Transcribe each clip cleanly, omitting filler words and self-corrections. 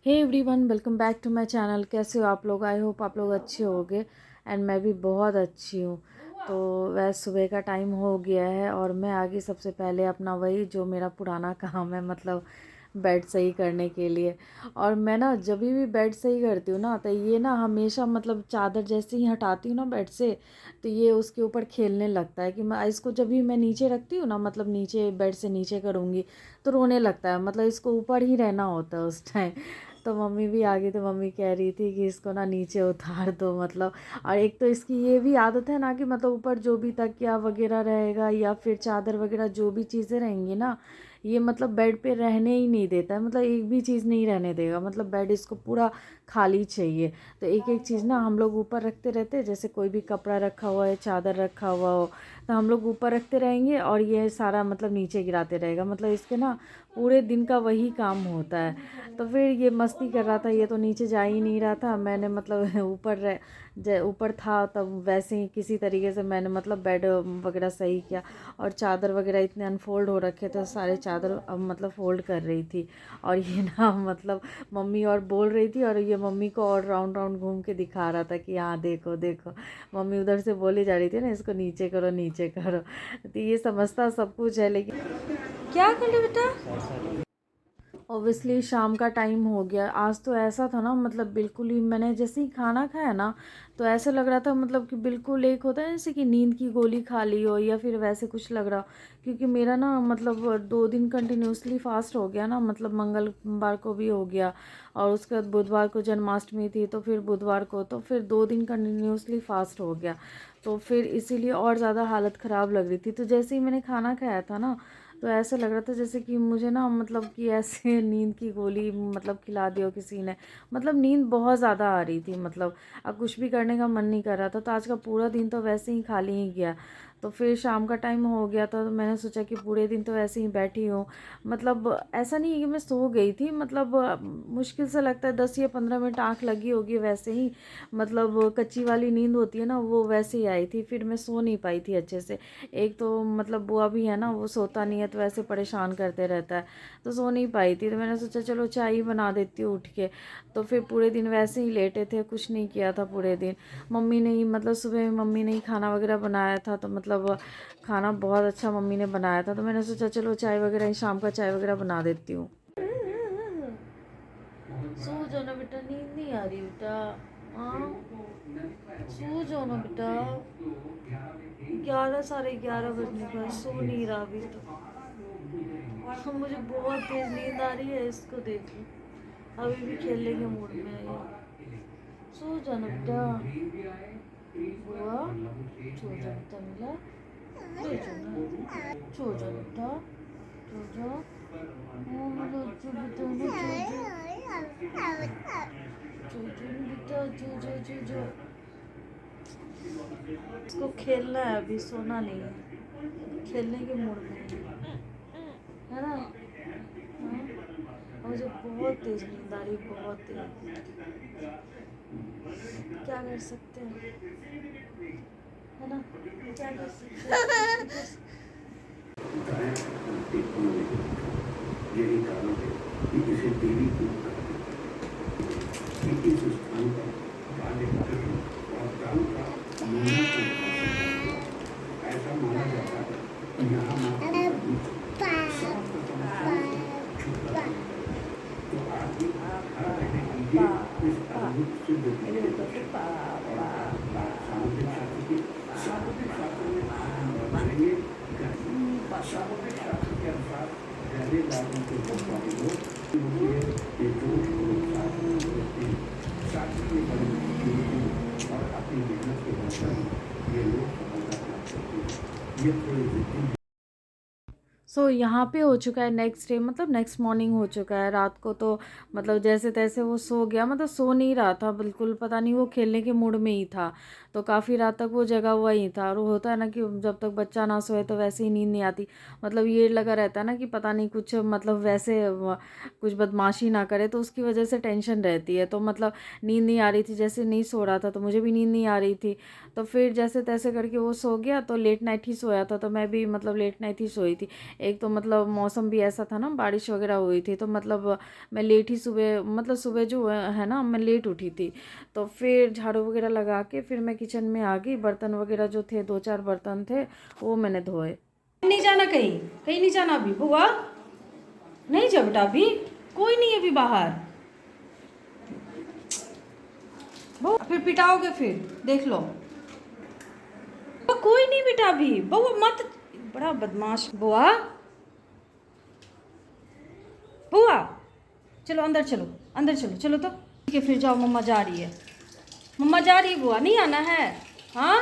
Hey everyone, welcome back to my channel. कैसे हो आप लोग? आई होप आप लोग अच्छे होगे एंड मैं भी बहुत अच्छी हूँ। तो वह सुबह का टाइम हो गया है और मैं आगे सबसे पहले अपना वही जो मेरा पुराना काम है, मतलब बेड सही करने के लिए। और मैं ना जब भी बेड सही करती हूँ ना, तो ये ना हमेशा मतलब चादर जैसे ही हटाती हूँ ना बेड से, तो ये उसके ऊपर खेलने लगता है कि मैं इसको जब भी मैं नीचे रखती हूँ ना, मतलब नीचे बेड से नीचे करूँगी तो रोने लगता है। मतलब इसको ऊपर ही रहना होता है उस टाइम। तो मम्मी भी आ गई, तो मम्मी कह रही थी कि इसको ना नीचे उतार दो मतलब। और एक तो इसकी ये भी आदत है ना कि मतलब ऊपर जो भी तकिया वगैरह रहेगा या फिर चादर वगैरह जो भी चीज़ें रहेंगी ना, ये मतलब बेड पे रहने ही नहीं देता है। मतलब एक भी चीज़ नहीं रहने देगा, मतलब बेड इसको पूरा खाली चाहिए। तो एक एक चीज़ ना हम लोग ऊपर रखते रहते हैं, जैसे कोई भी कपड़ा रखा हुआ है, चादर रखा हुआ हो, तो हम लोग ऊपर रखते रहेंगे और ये सारा मतलब नीचे गिराते रहेगा। मतलब इसके ना पूरे दिन का वही काम होता है। तो फिर ये मस्ती कर रहा था, ये तो नीचे जा ही नहीं रहा था। मैंने मतलब ऊपर था तब वैसे ही किसी तरीके से मैंने मतलब बेड वगैरह सही किया। और चादर वगैरह इतने अनफोल्ड हो रखे थे, सारे चादर अब मतलब फोल्ड कर रही थी। और ये ना मतलब मम्मी और बोल रही थी और ये मम्मी को और राउंड राउंड घूम के दिखा रहा था कि हाँ देखो देखो। मम्मी उधर से बोली जा रही थी ना, इसको नीचे करो नीचे करो। तो ये समझता सब कुछ है, लेकिन क्या कर लो बेटा। ऑब्वियसली शाम का टाइम हो गया। आज तो ऐसा था ना, मतलब बिल्कुल ही मैंने जैसे ही खाना खाया ना, तो ऐसा लग रहा था मतलब कि बिल्कुल एक होता है जैसे कि नींद की गोली खा ली हो या फिर वैसे कुछ लग रहा हो। क्योंकि मेरा ना मतलब 2 दिन कंटिन्यूसली फास्ट हो गया ना, मतलब मंगलवार को भी हो गया और उसके बाद बुधवार को जन्माष्टमी थी, तो फिर बुधवार को, तो फिर 2 दिन कंटिन्यूसली फास्ट हो गया। तो फिर इसीलिए और ज़्यादा हालत ख़राब लग रही थी। तो जैसे ही मैंने खाना खाया था ना, तो ऐसा लग रहा था जैसे कि मुझे ना मतलब कि ऐसे नींद की गोली मतलब खिला दी हो किसी ने। मतलब नींद बहुत ज़्यादा आ रही थी, मतलब अब कुछ भी करने का मन नहीं कर रहा था। तो आज का पूरा दिन तो वैसे ही खाली ही गया। तो फिर शाम का टाइम हो गया था, तो मैंने सोचा कि पूरे दिन तो ऐसे ही बैठी हूँ। मतलब ऐसा नहीं है कि मैं सो गई थी, मतलब मुश्किल से लगता है 10 या 15 मिनट आँख लगी होगी वैसे ही। मतलब कच्ची वाली नींद होती है ना, वो वैसे ही आई थी। फिर मैं सो नहीं पाई थी अच्छे से। एक तो मतलब बुआ भी है ना, वो सोता नहीं है तो ऐसे परेशान करते रहता है, तो सो नहीं पाई थी। तो मैंने सोचा चलो चाय ही बना देती हूँ उठ के। तो फिर पूरे दिन वैसे ही लेटे थे, कुछ नहीं किया था पूरे दिन। मम्मी ने ही मतलब सुबह मम्मी ने ही खाना वगैरह बनाया था, तो मतलब खाना बहुत अच्छा मम्मी ने बनाया था। तो मैंने सोचा चलो चाय वगैरह ही, शाम का चाय वगैरह बना देती हूँ। सो जाओ ना बेटा, नींद नहीं आ रही बेटा। हाँ, सो जाओ ना बेटा। 11 साढ़े 11 बजने पर सो नहीं रहा अभी तो। मुझे बहुत तेज नींद आ रही है, इसको देखो अभी भी खेलने के मूड में है ये। सो जाओ ना बेटा। बुआ सो जाओ बेटा, मिला ले जाओ ना, सो जाओ बेटा, सो जाओ। ओ मेरा जो बेटा ना, जो बेटा, जो इसको खेलना है अभी, सोना नहीं है, खेलने के मूड में है ना। हाँ, मुझे बहुत तेज नींद आ रही, बहुत तेज। क्या कर सकते हैं, है ना, क्या कर सकते हैं। यही कारण है कि इसे देवी को कि इस स्थान पर बाल्यकाल और काल का मेला को ऐसा माना जाता है कि यहाँ माता समस्त समस्याओं से छुटकारा मिलता है। तो आप भी घर बैठे कीजिए इस अद्भुत सिद्ध विधि के दर्शन। और सामुद्रिक शास्त्र की सामुद्रिक शास्त्र में आज हम बात करेंगे सामुद्रिक शास्त्र के अनुसार गहरे लागों के होने वाले लोग होती है ये जोश और उत्साह से भरे रहते हैं। साथ ही ये बड़ी मेहनती और अपनी मेहनत के बल पर ही ये लोग सफलता प्राप्त करते हैं। ये थोड़ी जिद्दी यहाँ पे हो चुका है नेक्स्ट डे, मतलब नेक्स्ट मॉर्निंग हो चुका है। रात को तो मतलब जैसे तैसे वो सो गया, मतलब सो नहीं रहा था बिल्कुल, पता नहीं वो खेलने के मूड में ही था। तो काफ़ी रात तक वो जगा हुआ ही था। और वो होता है ना कि जब तक बच्चा ना सोए तो वैसे ही नींद नहीं आती। मतलब ये लगा रहता है ना कि पता नहीं कुछ मतलब वैसे कुछ बदमाशी ना करे, तो उसकी वजह से टेंशन रहती है। तो मतलब नींद नहीं आ रही थी, जैसे नहीं सो रहा था तो मुझे भी नींद नहीं आ रही थी। तो फिर जैसे तैसे करके वो सो गया, तो लेट नाइट ही सोया था, तो मैं भी मतलब लेट नाइट ही सोई थी। एक तो मतलब मौसम भी ऐसा था ना, बारिश वगैरह हुई थी, तो मतलब मैं लेट ही सुबह, मतलब सुबह जो है ना मैं लेट उठी थी। तो फिर झाड़ू वगैरह लगा के फिर मैं किचन में आ गई। बर्तन वगैरह जो थे, 2-4 बर्तन थे, वो मैंने धोए। नहीं जाना कहीं, कहीं नहीं जाना अभी बुआ, नहीं जा बेटा, अभी कोई नहीं है अभी बाहर। बुआ फिर पिटाओगे, फिर देख लो। बुआ कोई नहीं बेटा अभी, बुआ मत, बड़ा बदमाश। बुआ, बुआ चलो अंदर, चलो अंदर, चलो चलो तो ठीक है, फिर जाओ, मम्मा जा रही है, मम्मा जा रही है, बुआ नहीं आना है। हाँ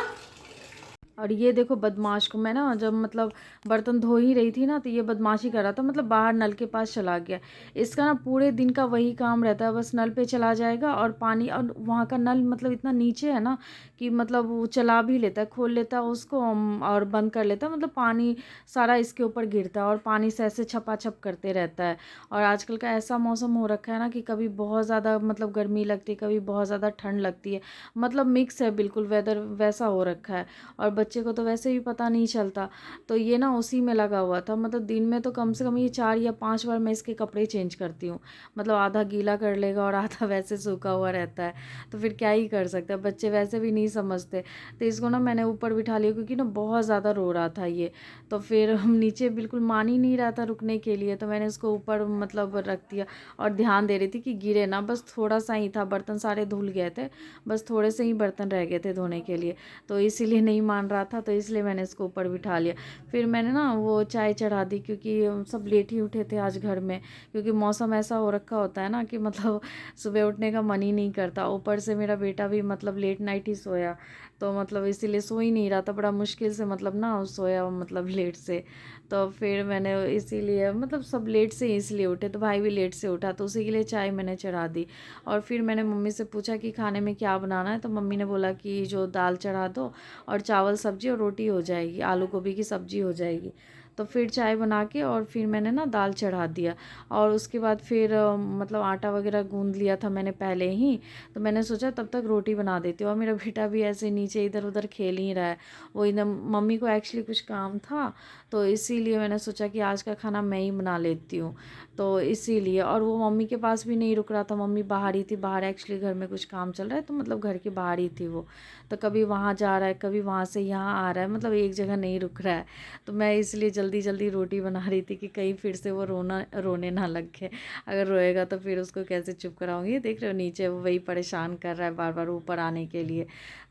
और ये देखो बदमाश को, मैं ना जब मतलब बर्तन धो ही रही थी ना, तो ये बदमाशी कर रहा था, मतलब बाहर नल के पास चला गया। इसका ना पूरे दिन का वही काम रहता है, बस नल पे चला जाएगा और पानी, और वहाँ का नल मतलब इतना नीचे है ना कि मतलब वो चला भी लेता है, खोल लेता है उसको और बंद कर लेता है, मतलब पानी सारा इसके ऊपर गिरता है और पानी से ऐसे छपाछप करते रहता है। और आजकल का ऐसा मौसम हो रखा है ना कि कभी बहुत ज़्यादा मतलब गर्मी लगती है, कभी बहुत ज़्यादा ठंड लगती है, मतलब मिक्स है, बिल्कुल वेदर वैसा हो रखा है। और बच्चे को तो वैसे भी पता नहीं चलता, तो ये ना उसी में लगा हुआ था। मतलब दिन में तो कम से कम ये 4 या 5 बार मैं इसके कपड़े चेंज करती हूँ, मतलब आधा गीला कर लेगा और आधा वैसे सूखा हुआ रहता है। तो फिर क्या ही कर सकते हैं, बच्चे वैसे भी नहीं समझते। तो इसको ना मैंने ऊपर बिठा लिया, क्योंकि ना बहुत ज़्यादा रो रहा था ये। तो फिर हम नीचे बिल्कुल मान ही नहीं रहा था रुकने के लिए, तो मैंने इसको ऊपर मतलब रख दिया और ध्यान दे रही थी कि गिरे ना, बस थोड़ा सा ही था, बर्तन सारे धुल गए थे, बस थोड़े से ही बर्तन रह गए थे धोने के लिए। तो इसीलिए नहीं मान रहा था, तो इसलिए मैंने इसको ऊपर बिठा लिया। फिर मैंने ना वो चाय चढ़ा दी, क्योंकि सब लेट ही उठे थे आज घर में, क्योंकि मौसम ऐसा हो रखा होता है ना कि मतलब सुबह उठने का मन ही नहीं करता। ऊपर से मेरा बेटा भी मतलब लेट नाइट ही सोया, तो मतलब इसीलिए सो ही नहीं रहा था, बड़ा मुश्किल से मतलब ना सोया, मतलब लेट से। तो फिर मैंने इसीलिए मतलब सब लेट से ही इसलिए उठे, तो भाई भी लेट से उठा, तो उसी के लिए चाय मैंने चढ़ा दी। और फिर मैंने मम्मी से पूछा कि खाने में क्या बनाना है, तो मम्मी ने बोला कि जो दाल चढ़ा दो और चावल सब्जी और रोटी हो जाएगी, आलू गोभी की सब्जी हो जाएगी। तो फिर चाय बना के और फिर मैंने ना दाल चढ़ा दिया। और उसके बाद फिर मतलब आटा वगैरह गूंद लिया था मैंने पहले ही, तो मैंने सोचा तब तक रोटी बना देती हूँ। और मेरा बेटा भी ऐसे नीचे इधर उधर खेल ही रहा है, वो एकदम, मम्मी को एक्चुअली कुछ काम था, तो इसीलिए मैंने सोचा कि आज का खाना मैं ही बना लेती हूँ, तो इसीलिए। और वो मम्मी के पास भी नहीं रुक रहा था, मम्मी बाहर ही थी, बाहर एक्चुअली घर में कुछ काम चल रहा है, तो मतलब घर के बाहर ही थी वो। तो कभी वहाँ जा रहा है, कभी वहाँ से यहाँ आ रहा है, मतलब एक जगह नहीं रुक रहा है। तो मैं इसलिए जल्दी जल्दी रोटी बना रही थी कि कहीं फिर से वो रोने ना लग गए। अगर रोएगा तो फिर उसको कैसे चुप कराऊंगी। देख रहे हो नीचे वो वही परेशान कर रहा है बार बार ऊपर आने के लिए।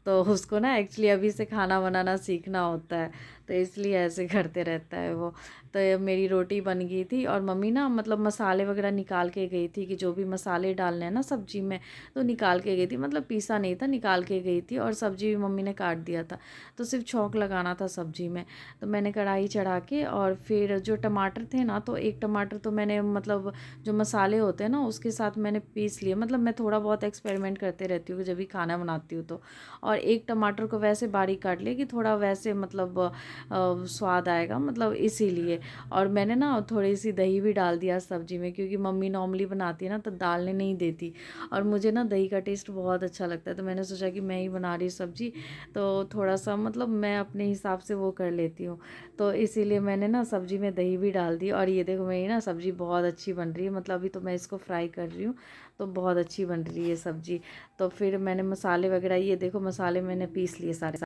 तो उसको ना एक्चुअली अभी से खाना बनाना सीखना होता है, तो इसलिए ऐसे करते रहता है वो। तो ये मेरी रोटी बन गई थी, और मम्मी ना मतलब मसाले वगैरह निकाल के गई थी, कि जो भी मसाले डालने हैं ना सब्जी में, तो निकाल के गई थी, मतलब पीसा नहीं था, निकाल के गई थी। और सब्जी भी मम्मी ने काट दिया था, तो सिर्फ छौंक लगाना था सब्जी में। तो मैंने कढ़ाई चढ़ा के, और फिर जो टमाटर थे ना, तो एक टमाटर तो मैंने मतलब जो मसाले होते हैं ना उसके साथ मैंने पीस लिए, मतलब मैं थोड़ा बहुत एक्सपेरिमेंट करते रहती हूँ जब भी खाना बनाती हूँ तो। और एक टमाटर को वैसे बारीक काट लिया कि थोड़ा वैसे मतलब स्वाद आएगा, मतलब इसीलिए। और मैंने ना थोड़ी सी दही भी डाल दिया सब्जी में, क्योंकि मम्मी नॉर्मली बनाती है ना तो डालने नहीं देती, और मुझे ना दही का टेस्ट बहुत अच्छा लगता है, तो मैंने सोचा कि मैं ही बना रही सब्जी, तो थोड़ा सा मतलब मैं अपने हिसाब से वो कर लेती हूँ, तो इसीलिए मैंने ना सब्जी में दही भी डाल दी। और ये देखो मेरी ना सब्ज़ी बहुत अच्छी बन रही है, मतलब अभी तो मैं इसको फ्राई कर रही हूँ, तो बहुत अच्छी बन रही है सब्ज़ी। तो फिर मैंने मसाले वगैरह, ये देखो मसाले मैंने पीस लिए सारे।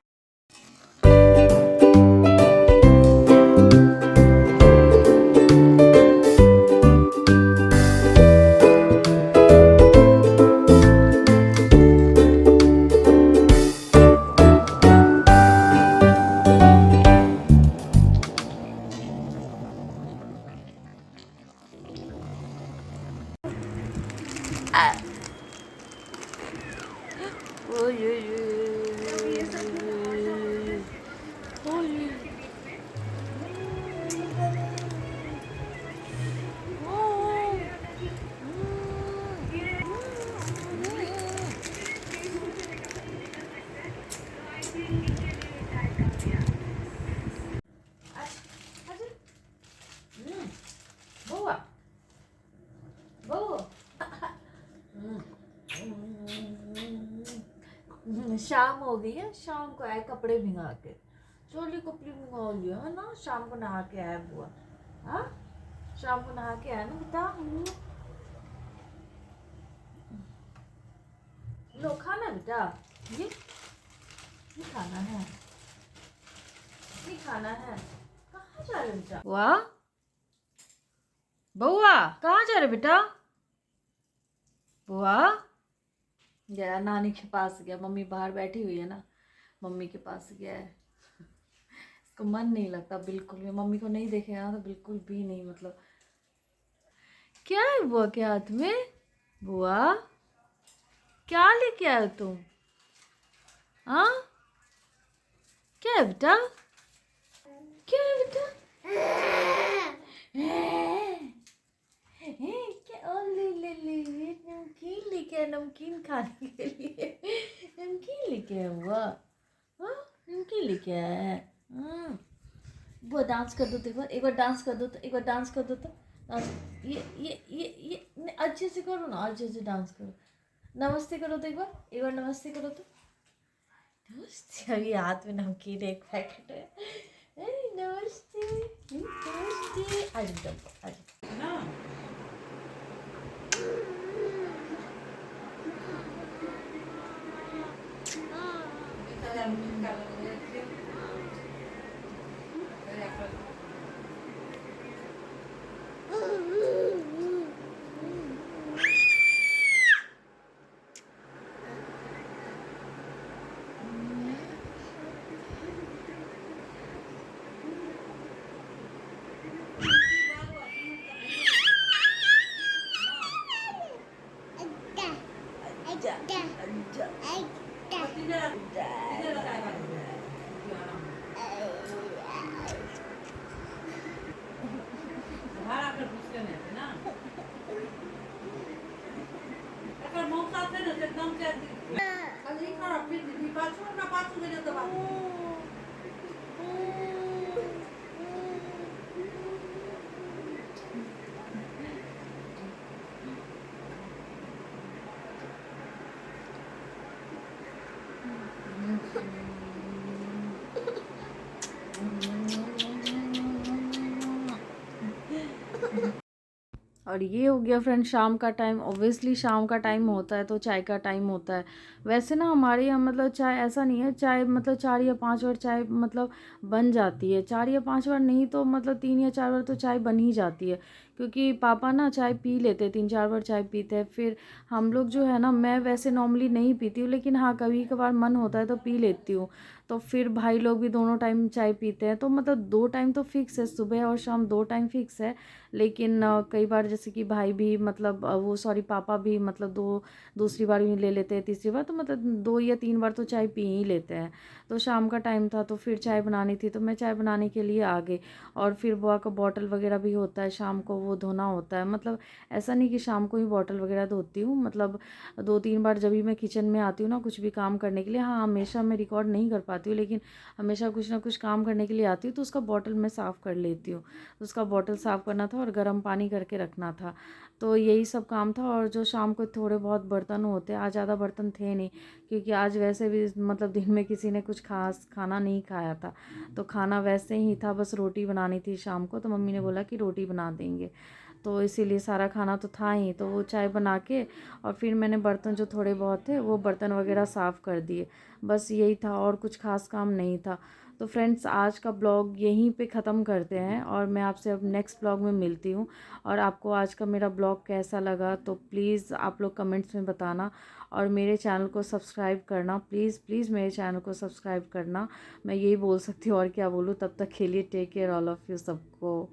शाम हो गई है, शाम को आए कपड़े भिंगा के, चोली कपड़े भिंगा लिया है ना, शाम को नहा के आया बुआ। हाँ, शाम को नहा के आया ना बेटा। लो खाना बेटा, ये खाना है, ये खाना है। कहाँ जा रहे बेटा? वाह बउआ, कहाँ जा रहे बेटा? बुआ गया नानी के पास गया, मम्मी बाहर बैठी हुई है ना, मम्मी के पास गया है। इसको मन नहीं लगता बिल्कुल भी, मम्मी को नहीं देखेगा तो बिल्कुल भी नहीं। मतलब क्या है बुआ के हाथ में? बुआ क्या लेके आए हो तुम? हाँ क्या है बेटा? क्या है बेटा? क्या? ओ ले नमकीन लेके आया, नमकीन खाने के लिए नमकीन लेके आया हुआ। हाँ नमकीन लेके आया है। वो डांस कर दो तो एक बार डांस कर दो तो, एक बार डांस कर दो तो डांस। ये अच्छे से करो ना, अच्छे से डांस करो। नमस्ते करो तो एक बार नमस्ते करो तो। नमस्ते, अभी हाथ में नमकीन एक पैकेट है। नमस्ते नमस्ते, आज डब्बा आज ना। और ये हो गया फ्रेंड शाम का टाइम। ऑब्वियसली शाम का टाइम होता है तो चाय का टाइम होता है। वैसे ना हमारे यहाँ मतलब चाय ऐसा नहीं है, चाय मतलब 4 या 5 बार चाय मतलब बन जाती है। 4 या 5 बार नहीं तो मतलब 3 या 4 बार तो चाय बन ही जाती है, क्योंकि पापा ना चाय पी लेते, 3-4 बार चाय पीते हैं। फिर हम लोग जो है ना, मैं वैसे नॉर्मली नहीं पीती हूँ, लेकिन हाँ कभी कभार मन होता है तो पी लेती हूँ। तो फिर भाई लोग भी दोनों टाइम चाय पीते हैं, तो मतलब 2 टाइम तो फिक्स है, सुबह और शाम 2 टाइम फिक्स है। लेकिन कई बार जैसे कि भाई भी मतलब वो सॉरी पापा भी मतलब दूसरी बार भी ले लेते हैं, तीसरी बार तो मतलब 2 या 3 बार तो चाय पी ही लेते हैं। तो शाम का टाइम था तो फिर चाय बनानी थी, तो मैं चाय बनाने के लिए आ गई। और फिर बुआ का बॉटल वगैरह भी होता है, शाम को वो धोना होता है। मतलब ऐसा नहीं कि शाम को ही बॉटल वगैरह धोती हूँ, मतलब 2-3 बार जब भी मैं किचन में आती हूँ ना कुछ भी काम करने के लिए, हाँ हमेशा मैं रिकॉर्ड नहीं कर पाती हूँ, लेकिन हमेशा कुछ ना कुछ काम करने के लिए आती हूँ तो उसका बॉटल मैं साफ़ कर लेती हूँ। उसका बॉटल साफ़ करना था और गर्म पानी करके रखना था, तो यही सब काम था। और जो शाम को थोड़े बहुत बर्तन होते, आज ज़्यादा बर्तन थे नहीं, क्योंकि आज वैसे भी मतलब दिन में किसी ने कुछ खास खाना नहीं खाया था, तो खाना वैसे ही था, बस रोटी बनानी थी शाम को, तो मम्मी ने बोला कि रोटी बना देंगे, तो इसीलिए सारा खाना तो था ही। तो वो चाय बना के और फिर मैंने बर्तन जो थोड़े बहुत थे वो बर्तन वगैरह साफ़ कर दिए, बस यही था, और कुछ खास काम नहीं था। तो फ्रेंड्स आज का ब्लॉग यहीं पे ख़त्म करते हैं, और मैं आपसे अब नेक्स्ट ब्लॉग में मिलती हूँ। और आपको आज का मेरा ब्लॉग कैसा लगा तो प्लीज़ आप लोग कमेंट्स में बताना, और मेरे चैनल को सब्सक्राइब करना, प्लीज़ प्लीज़ मेरे चैनल को सब्सक्राइब करना। मैं यही बोल सकती हूँ, और क्या बोलूँ। तब तक के लिए take care all of you सबको।